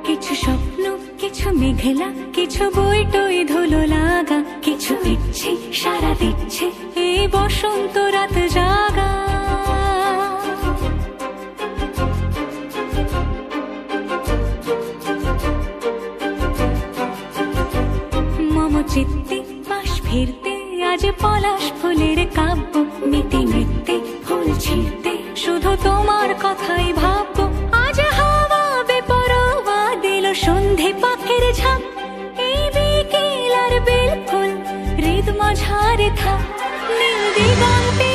কিছু স্বপ্ন, কিছু মেঘলা, কিছু বই টই ধুলো লাগা, কিছু ইচ্ছে সারা দিচ্ছে এই বসন্ত রাত জাগা। মম চিত্তে পাশ ফিরতে আজ পলাশ ফুলের কাব্য, নিতে নৃত্যে ফুল ছিঁড়তে শুধু তোমার কথাই ভাববো। আজ হাওয়া বেপরোয়া দিল সন্ধে পাখির ঝাঁক, এই বিকেল আর বেলফুল হৃদ মাঝারে থাক। নীল দিগন্তে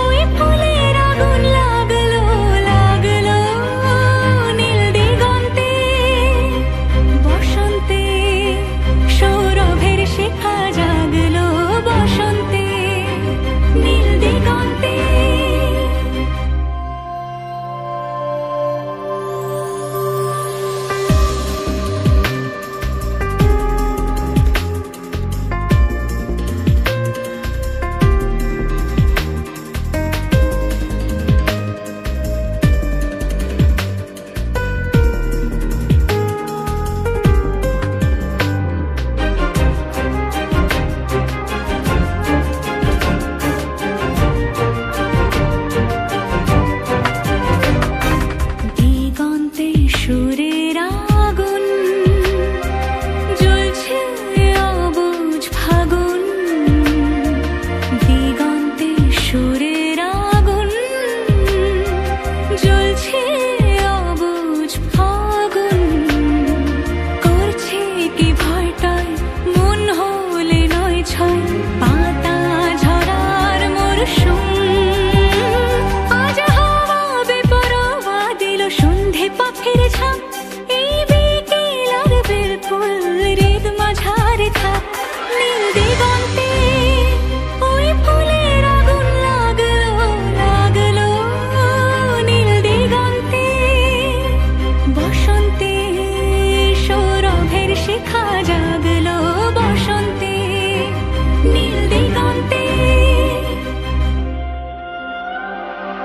ওই ফুলের আগুন লাগলো লাগলো, নীল দিগন্তে বসন্তে সৌরভের শিখা জাগলো, বসন্তে নীল দিগন্তে।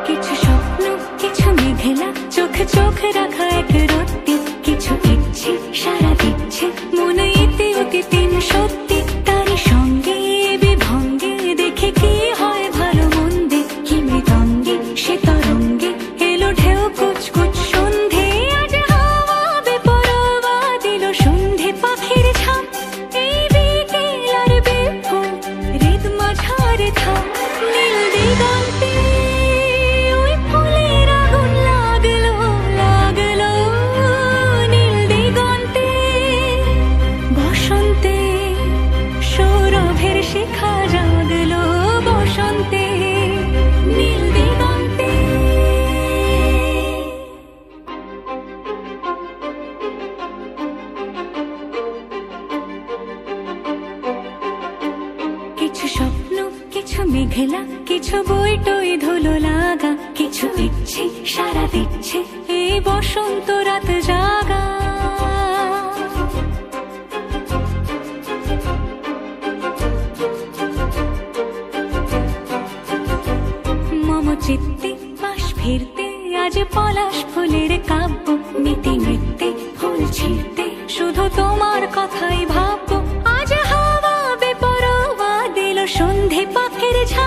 কিছু স্বপ্ন, কিছু মেঘলা, চোখ চোখ রাখা এক রত্তি, কিছু ইচ্ছে সারা দিচ্ছে মন ইতি অতি তিন সত্যি। তারই সঙ্গে বিভঙ্গে দেখে কি হয় ভালো মন্দে, কি মৃদঙ্গে সে তরঙ্গে এলো ঢেউ কুচকুচ সন্ধে। আজ হাওয়া বেপরোয়া দিল সন্ধে পাখির ঝাঁক, এই বিকেল আর বেফুল হৃদ মাঝারে থাক। নীল দিগন্তে শিখা জাগলো, বসন্তে নীল দিগন্তে। কিছু স্বপ্ন, কিছু মেঘলা, কিছু বই টই ধুলো লাগা, কিছু ইচ্ছে সারা দিচ্ছে এই বসন্ত রাত জাগা। চিত্তে পাশ ফিরতে আজ পলাশ ফুলের কাব্য, নিতে নৃত্যে ফুল ছিঁড়তে শুধু তোমার কথাই ভাববো। আজ হাওয়া বেপরোয়া দিল সন্ধে পাখির ঝাঁক,